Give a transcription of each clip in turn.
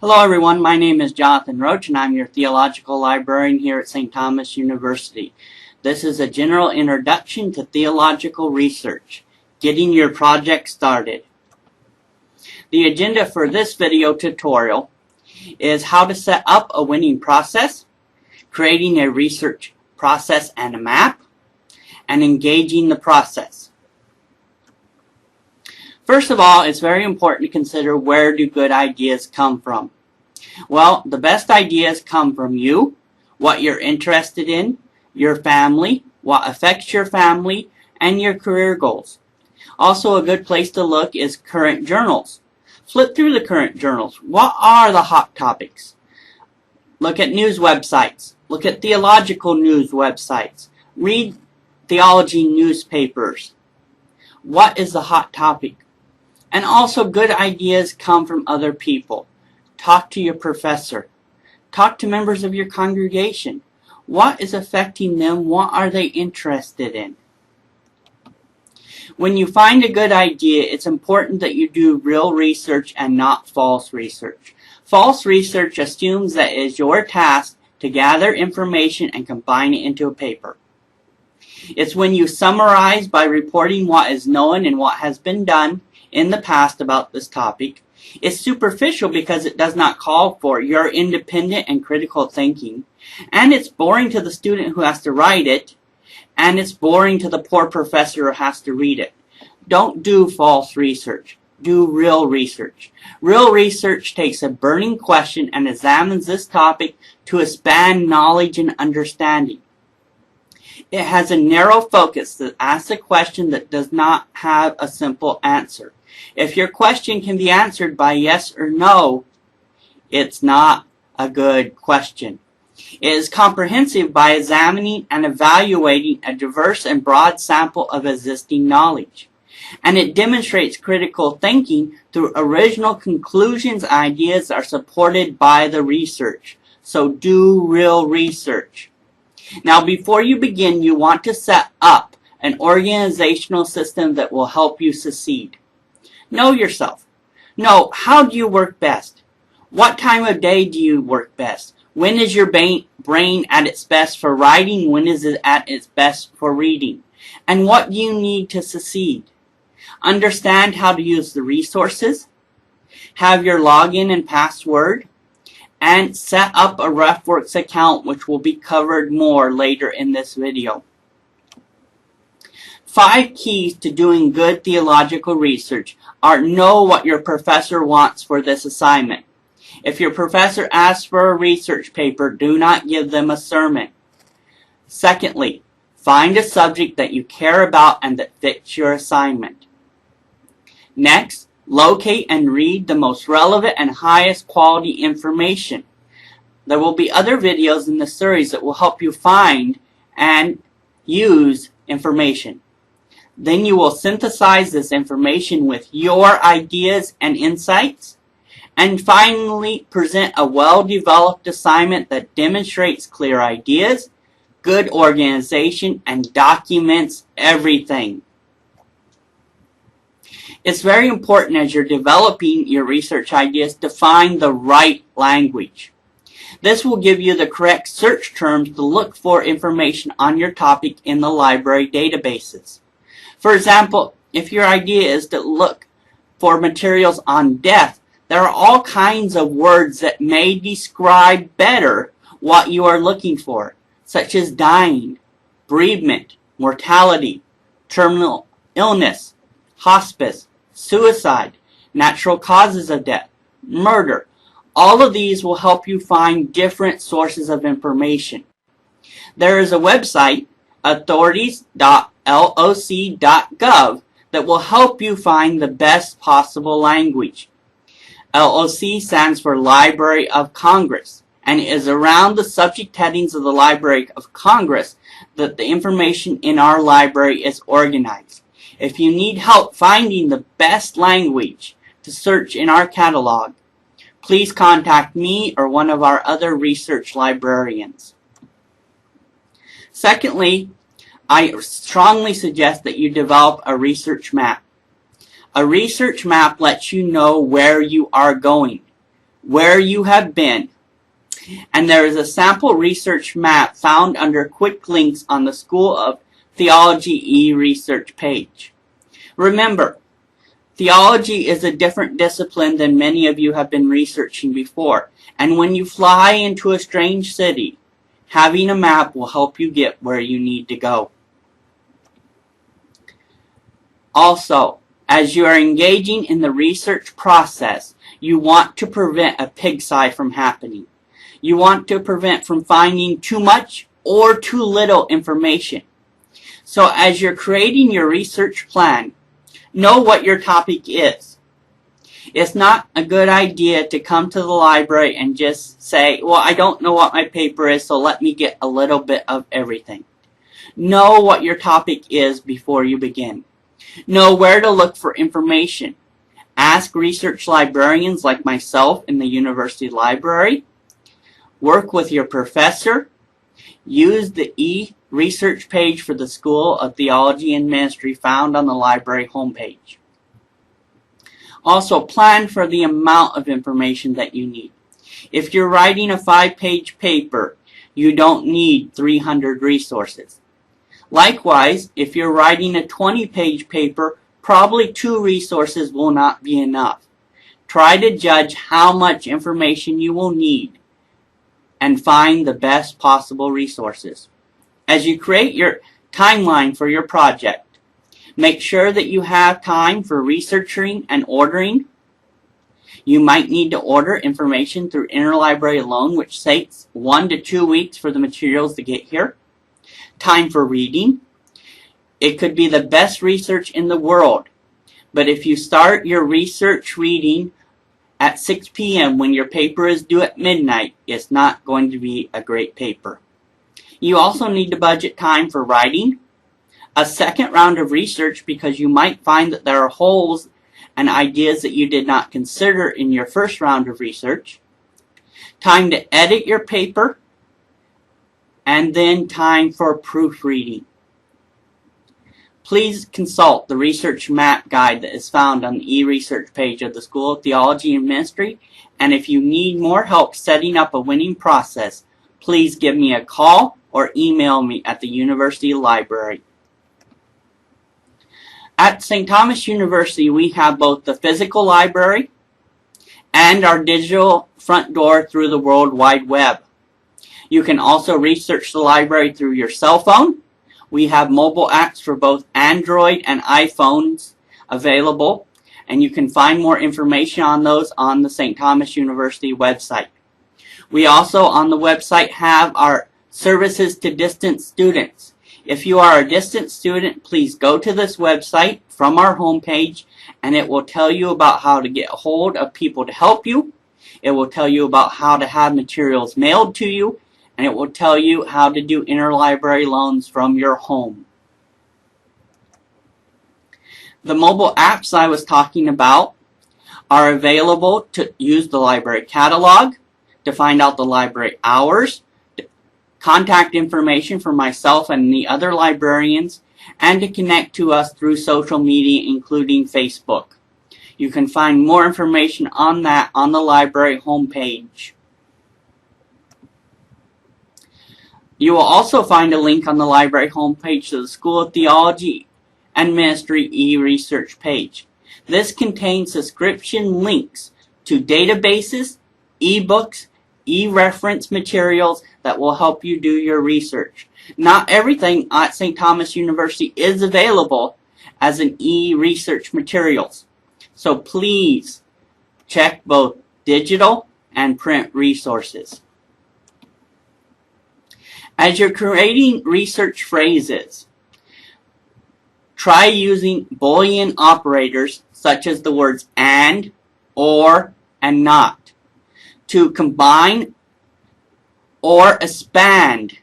Hello everyone, my name is Jonathan Roach and I'm your Theological Librarian here at St. Thomas University. This is a general introduction to theological research, getting your project started. The agenda for this video tutorial is how to set up a winning process, creating a research process and a map, and engaging the process. First of all, it's very important to consider where do good ideas come from. Well, the best ideas come from you, what you're interested in, your family, what affects your family, and your career goals. Also, a good place to look is current journals. Flip through the current journals. What are the hot topics? Look at news websites. Look at theological news websites. Read theology newspapers. What is the hot topic? And also, good ideas come from other people. Talk to your professor. Talk to members of your congregation. What is affecting them? What are they interested in? When you find a good idea, it's important that you do real research and not false research. False research assumes that it is your task to gather information and combine it into a paper. It's when you summarize by reporting what is known and what has been done in the past about this topic. It's superficial because it does not call for your independent and critical thinking, and it's boring to the student who has to write it, and it's boring to the poor professor who has to read it. Don't do false research. Do real research. Real research takes a burning question and examines this topic to expand knowledge and understanding. It has a narrow focus that asks a question that does not have a simple answer. If your question can be answered by yes or no, it's not a good question. It is comprehensive by examining and evaluating a diverse and broad sample of existing knowledge. And it demonstrates critical thinking through original conclusions and ideas that are supported by the research. So do real research. Now, before you begin, you want to set up an organizational system that will help you succeed. Know yourself. Know how do you work best? What time of day do you work best? When is your brain at its best for writing? When is it at its best for reading? And what do you need to succeed? Understand how to use the resources. Have your login and password. And set up a RefWorks account, which will be covered more later in this video. 5 keys to doing good theological research are: know what your professor wants for this assignment. If your professor asks for a research paper, do not give them a sermon. Secondly, find a subject that you care about and that fits your assignment. Next, locate and read the most relevant and highest quality information. There will be other videos in the series that will help you find and use information. Then you will synthesize this information with your ideas and insights. And finally, present a well-developed assignment that demonstrates clear ideas, good organization, and documents everything. It's very important as you're developing your research ideas to find the right language. This will give you the correct search terms to look for information on your topic in the library databases. For example, if your idea is to look for materials on death, there are all kinds of words that may describe better what you are looking for, such as dying, bereavement, mortality, terminal illness, hospice, suicide, natural causes of death, murder. All of these will help you find different sources of information. There is a website, authorities.loc.gov, that will help you find the best possible language. LOC stands for Library of Congress, and it is around the subject headings of the Library of Congress that the information in our library is organized. If you need help finding the best language to search in our catalog, please contact me or one of our other research librarians. Secondly, I strongly suggest that you develop a research map. A research map lets you know where you are going. where you have been, and there is a sample research map found under quick links on the School of Theology e-research page. Remember, theology is a different discipline than many of you have been researching before, and when you fly into a strange city, having a map will help you get where you need to go. Also, as you are engaging in the research process, you want to prevent a pigsty from happening. You want to prevent from finding too much or too little information. So as you're creating your research plan, know what your topic is. It's not a good idea to come to the library and just say, well, I don't know what my paper is, so let me get a little bit of everything. Know what your topic is before you begin. Know where to look for information. Ask research librarians like myself in the university library. Work with your professor. Use the e-research page for the School of Theology and Ministry found on the library homepage. Also, plan for the amount of information that you need. If you're writing a 5-page paper, you don't need 300 resources. Likewise, if you're writing a 20-page paper, probably 2 resources will not be enough. Try to judge how much information you will need and find the best possible resources. As you create your timeline for your project, make sure that you have time for researching and ordering. You might need to order information through interlibrary loan, which takes 1 to 2 weeks for the materials to get here. Time for reading. It could be the best research in the world, but if you start your research reading at 6 p.m. when your paper is due at midnight, it's not going to be a great paper. You also need to budget time for writing, a second round of research because you might find that there are holes and ideas that you did not consider in your first round of research, time to edit your paper, and then time for proofreading. Please consult the research map guide that is found on the e-research page of the School of Theology and Ministry, and if you need more help setting up a winning process, please give me a call or email me at the University Library. At St. Thomas University, we have both the physical library and our digital front door through the World Wide Web. You can also research the library through your cell phone. We have mobile apps for both Android and iPhones available, and you can find more information on those on the St. Thomas University website. We also on the website have our services to distance students. If you are a distance student, please go to this website from our homepage, and it will tell you about how to get a hold of people to help you. It will tell you about how to have materials mailed to you, and it will tell you how to do interlibrary loans from your home. The mobile apps I was talking about are available to use the library catalog, to find out the library hours, contact information for myself and the other librarians, and to connect to us through social media, including Facebook. You can find more information on that on the library homepage. You will also find a link on the library homepage to the School of Theology and Ministry e-research page. This contains subscription links to databases, ebooks, e-reference materials that will help you do your research. Not everything at St. Thomas University is available as an e-research materials. So please check both digital and print resources. As you're creating research phrases, try using Boolean operators such as the words and, or, and not to combine or expand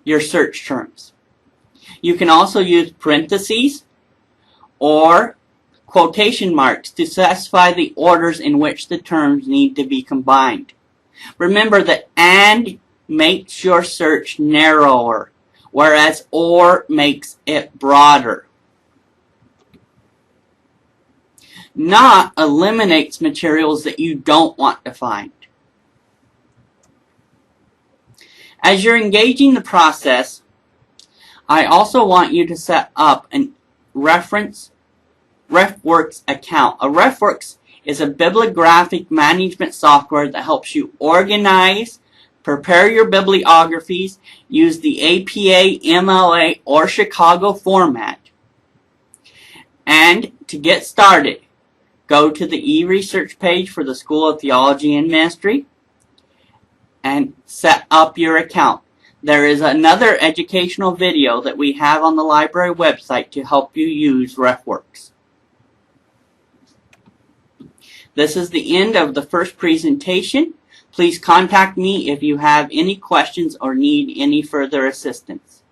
your search terms. You can also use parentheses or quotation marks to specify the orders in which the terms need to be combined. Remember that and makes your search narrower, whereas or makes it broader. not eliminates materials that you don't want to find. As you're engaging the process, I also want you to set up a RefWorks account. A RefWorks is a bibliographic management software that helps you organize, prepare your bibliographies, use the APA, MLA, or Chicago format. And to get started, go to the e-research page for the School of Theology and Ministry and set up your account. There is another educational video that we have on the library website to help you use RefWorks. This is the end of the first presentation. Please contact me if you have any questions or need any further assistance.